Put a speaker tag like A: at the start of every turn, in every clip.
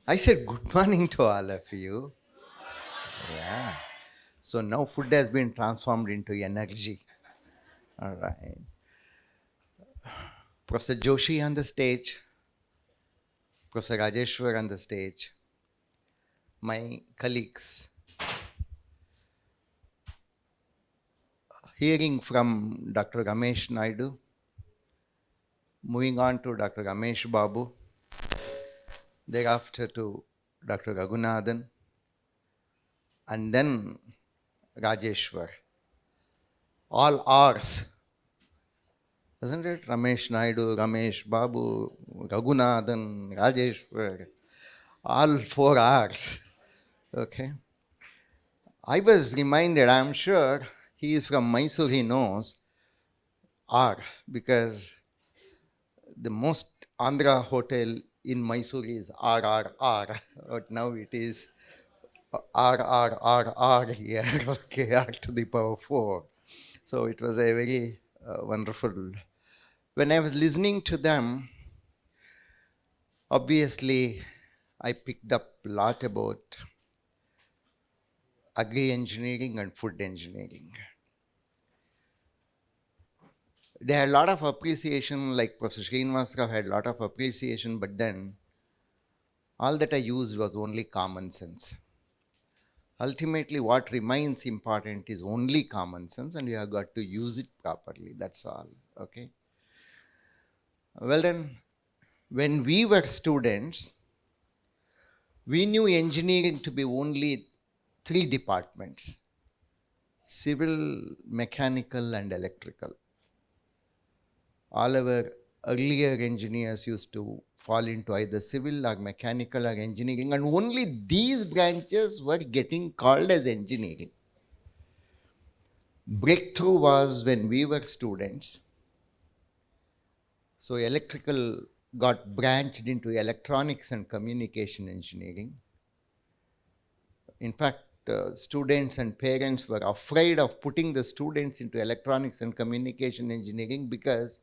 A: I said good morning to all of you. Yeah. So now food has been transformed into energy. All right. Professor Joshi on the stage, Professor Rajeshwar on the stage, my colleagues. Hearing from Dr. Ramesh Naidu, moving on to Dr. Ramesh Babu, thereafter to Dr. Raghunathan, and then Rajeshwar. All R's, isn't it? Ramesh Naidu, Ramesh Babu, Raghunathan, Rajeshwar, all 4 R's. Okay. I was reminded, I'm sure he is from Mysore, he knows R, because the most Andhra hotel in Mysore is RRR, but now it is RRRR here, okay, R to the power 4. So it was a very wonderful. When I was listening to them, obviously I picked up a lot about agri-engineering and food engineering. They had a lot of appreciation, like Professor Srinivasrao had a lot of appreciation, but then all that I used was only common sense. Ultimately, what remains important is only common sense, and you have got to use it properly. That's all. Okay. Well then, when we were students, we knew engineering to be only 3 departments: civil, mechanical, and electrical. All our earlier engineers used to fall into either civil or mechanical or engineering, and only these branches were getting called as engineering. Breakthrough was when we were students. So electrical got branched into electronics and communication engineering. In fact, students and parents were afraid of putting the students into electronics and communication engineering because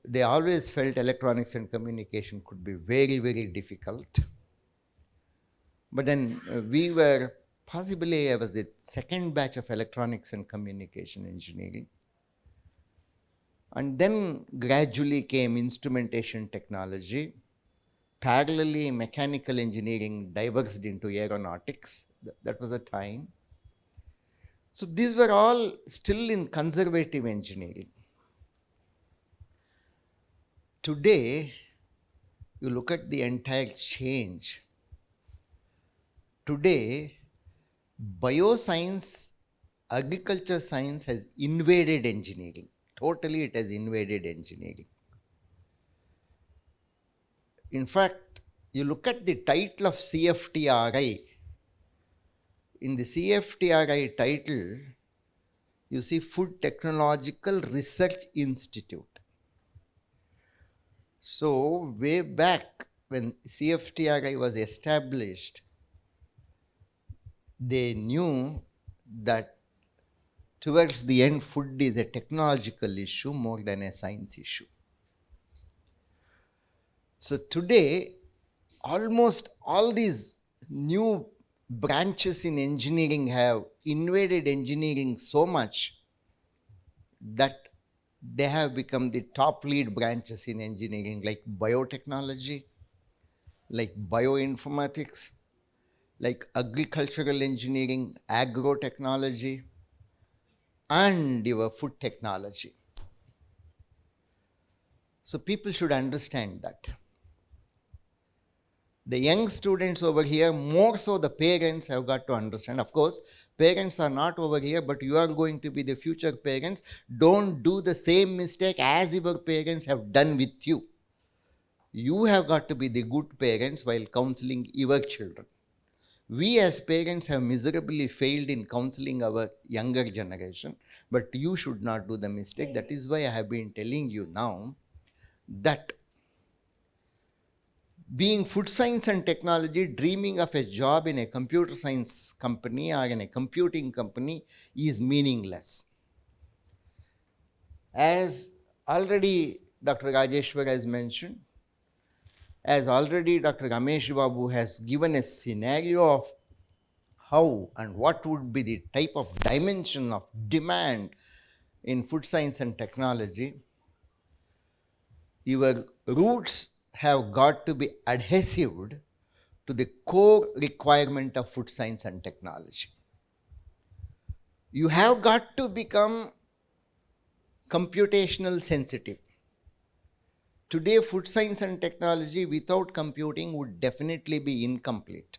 A: they always felt electronics and communication could be very, very difficult. But then we were possibly, I was the second batch of electronics and communication engineering. And then gradually came instrumentation technology. Parallelly, mechanical engineering diverged into aeronautics. That was a time. So these were all still in conservative engineering. Today, you look at the entire change. Today, bioscience, agriculture science has invaded engineering. Totally, it has invaded engineering. In fact, you look at the title of CFTRI. In the CFTRI title, you see Food Technological Research Institute. So, way back when CFTRI was established, they knew that towards the end, food is a technological issue more than a science issue. So today, almost all these new branches in engineering have invaded engineering so much that they have become the top lead branches in engineering, like biotechnology, like bioinformatics, like agricultural engineering, agrotechnology, and your food technology. So people should understand that. The young students over here, more so the parents have got to understand. Of course, parents are not over here, but you are going to be the future parents. Don't do the same mistake as your parents have done with you. You have got to be the good parents while counseling your children. We as parents have miserably failed in counseling our younger generation, but you should not do the mistake. That is why I have been telling you now that being food science and technology, dreaming of a job in a computer science company or in a computing company is meaningless. As already Dr. Rajeshwar has mentioned, as already Dr. Ramesh Babu has given a scenario of how and what would be the type of dimension of demand in food science and technology, your roots have got to be adhesive to the core requirement of food science and technology. You have got to become computational sensitive. Today, food science and technology without computing would definitely be incomplete.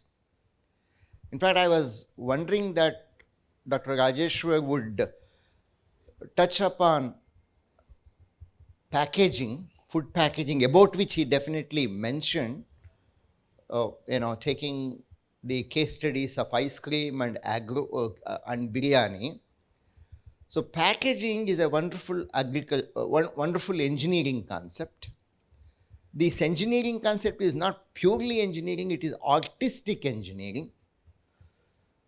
A: In fact, I was wondering that Dr. Rajeshwar would touch upon packaging, food packaging, about which he definitely mentioned, taking the case studies of ice cream and and biryani. So packaging is a wonderful wonderful engineering concept. This engineering concept is not purely engineering, it is artistic engineering.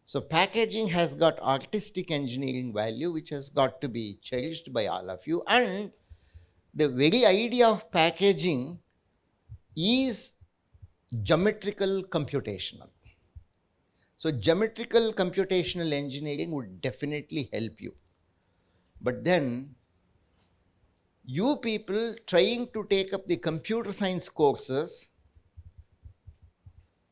A: So packaging has got artistic engineering value, which has got to be cherished by all of you. And the very idea of packaging is geometrical computational. So geometrical computational engineering would definitely help you. But then, you people trying to take up the computer science courses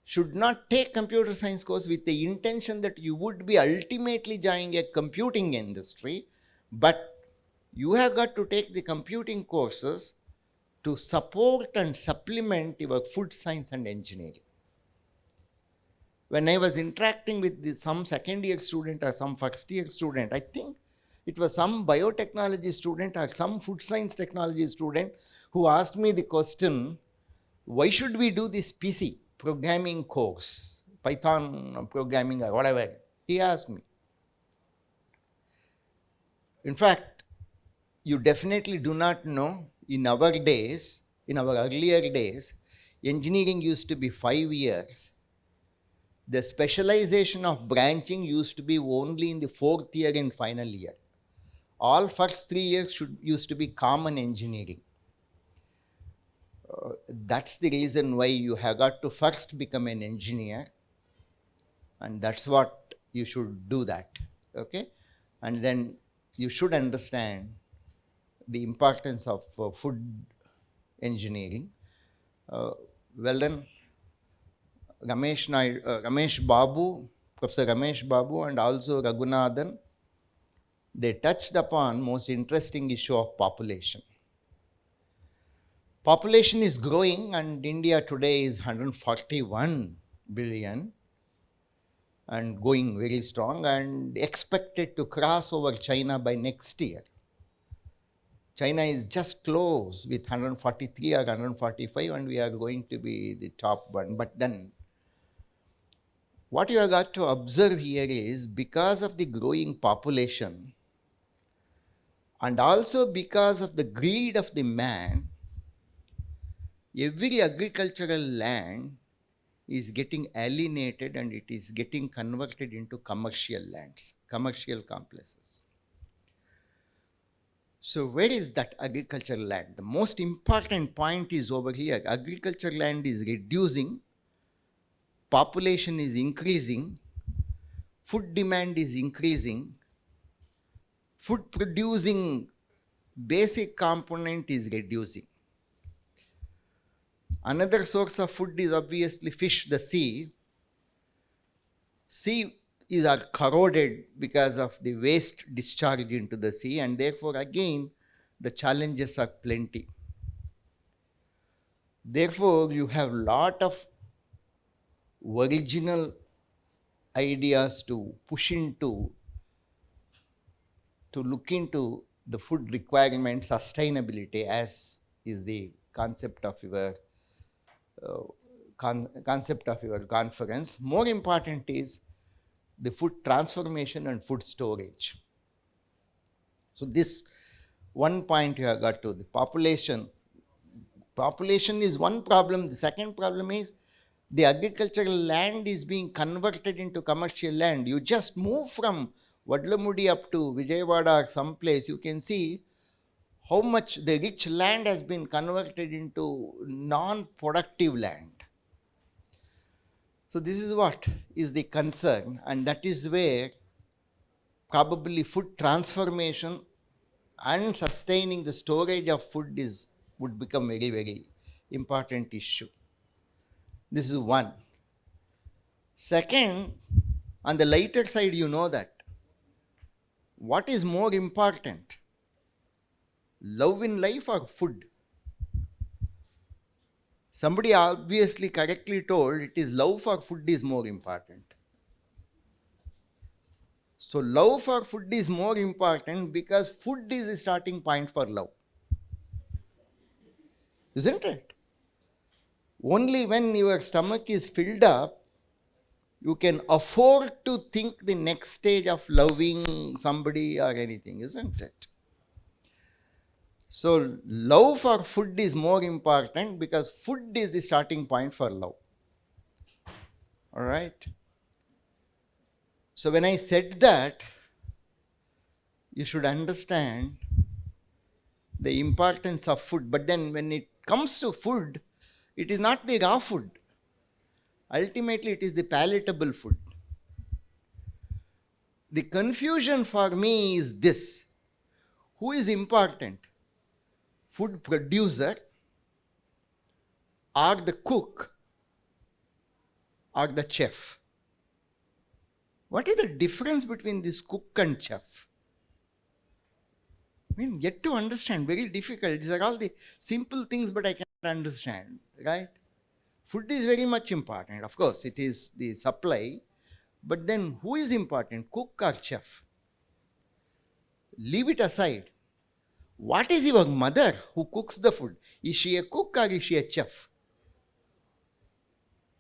A: should not take computer science course with the intention that you would be ultimately joining a computing industry, but you have got to take the computing courses to support and supplement your food science and engineering. When I was interacting with some second year student or some first year student, I think it was some biotechnology student or some food science technology student who asked me the question, why should we do this PC programming course, Python programming or whatever? He asked me. In fact, you definitely do not know, in our days, in our earlier days, engineering used to be 5 years. The specialization of branching used to be only in the 4th year and final year. All first 3 years used to be common engineering. That's the reason why you have got to first become an engineer, and that's what you should do that, okay? And then you should understand the importance of food engineering. Well then, Ramesh Babu, Professor Ramesh Babu and also Raghunathan, they touched upon most interesting issue of population. Population is growing and India today is 141 billion and going very strong and expected to cross over China by next year. China is just close with 143 or 145 and we are going to be the top one. But then what you have got to observe here is, because of the growing population and also because of the greed of the man, every agricultural land is getting alienated and it is getting converted into commercial lands, commercial complexes. So where is that agricultural land? The most important point is over here. Agricultural land is reducing, population is increasing, food demand is increasing, food producing basic component is reducing. Another source of food is obviously fish, the sea. Sea are corroded because of the waste discharge into the sea, and therefore again the challenges are plenty. Therefore you have lot of original ideas to push into, to look into the food requirement sustainability, as is the concept of your conference. More important is the food transformation and food storage. So this one point you have got to, the population. Population is one problem. The second problem is the agricultural land is being converted into commercial land. You just move from Vadlamudi up to Vijayawada or someplace, you can see how much the rich land has been converted into non-productive land. So this is what is the concern, and that is where probably food transformation and sustaining the storage of food would become very, very important issue. This is one. Second, on the lighter side, you know that what is more important, love in life or food? Somebody obviously correctly told it is love for food is more important. So love for food is more important because food is the starting point for love. Isn't it? Only when your stomach is filled up, you can afford to think the next stage of loving somebody or anything, isn't it? So love for food is more important because food is the starting point for love. All right? So when I said that, you should understand the importance of food. But then when it comes to food, it is not the raw food. Ultimately, it is the palatable food. The confusion for me is this. Who is important? Food producer or the cook or the chef? What is the difference between this cook and chef? I mean, yet to understand, very difficult. These are all the simple things, but I cannot understand, right? Food is very much important. Of course, it is the supply. But then who is important, cook or chef? Leave it aside. What is your mother who cooks the food? Is she a cook or is she a chef?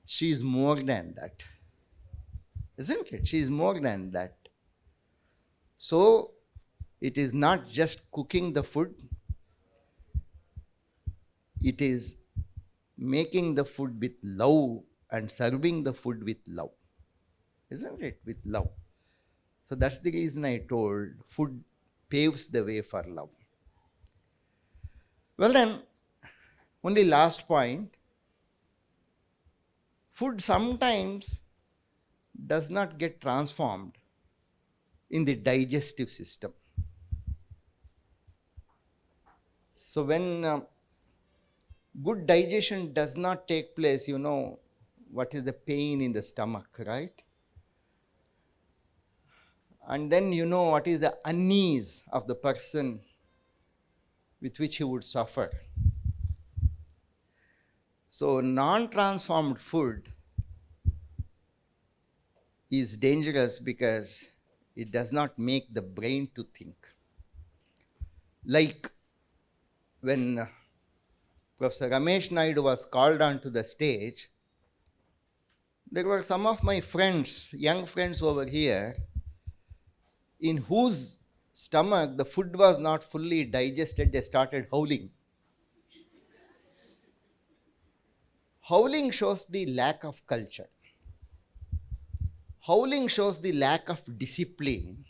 A: She is more than that. Isn't it? She is more than that. So, it is not just cooking the food. It is making the food with love and serving the food with love. Isn't it? With love. So that's the reason I told food paves the way for love. Well then, only last point. Food sometimes does not get transformed in the digestive system. So when good digestion does not take place, you know what is the pain in the stomach, right? And then you know what is the unease of the person with which he would suffer. So non-transformed food is dangerous because it does not make the brain to think. Like when Professor Ramesh Naidu was called onto the stage, there were some of my friends, young friends over here, in whose stomach the food was not fully digested. They started howling. Howling shows the lack of culture. Howling shows the lack of discipline.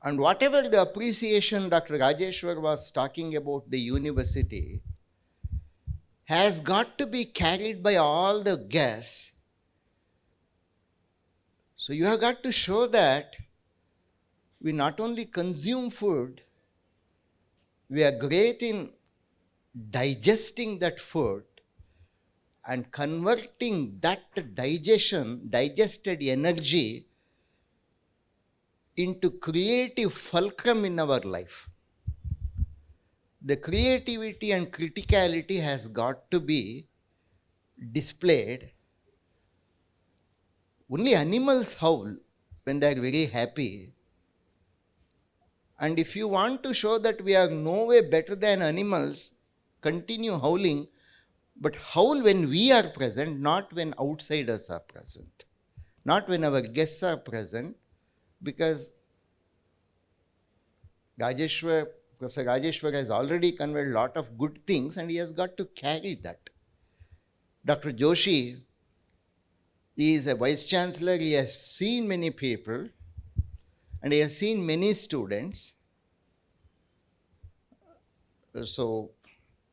A: And whatever the appreciation Dr. Rajeshwar was talking about the university has got to be carried by all the guests. So you have got to show that we not only consume food, we are great in digesting that food and converting that digested energy into creative fulcrum in our life. The creativity and criticality has got to be displayed. Only animals howl when they are very happy. And if you want to show that we are no way better than animals, continue howling, but howl when we are present, not when outsiders are present, not when our guests are present, because Professor Rajeshwar has already conveyed a lot of good things and he has got to carry that. Dr. Joshi is a Vice-Chancellor, he has seen many people and he has seen many students. So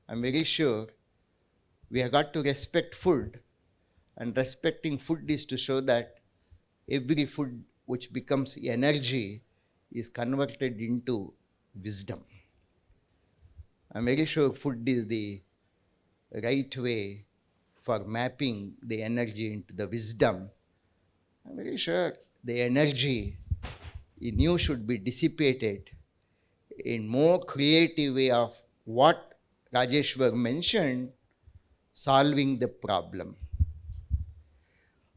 A: I'm very sure we have got to respect food, and respecting food is to show that every food which becomes energy is converted into wisdom. I'm very sure food is the right way for mapping the energy into the wisdom. I'm very sure the energy in you should be dissipated in more creative way of what Rajeshwar mentioned, solving the problem.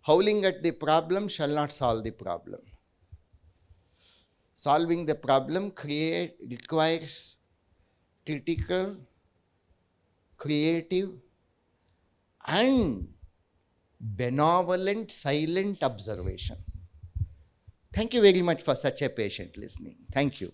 A: Howling at the problem shall not solve the problem. Solving the problem requires critical, creative, and benevolent, silent observation. Thank you very much for such a patient listening. Thank you.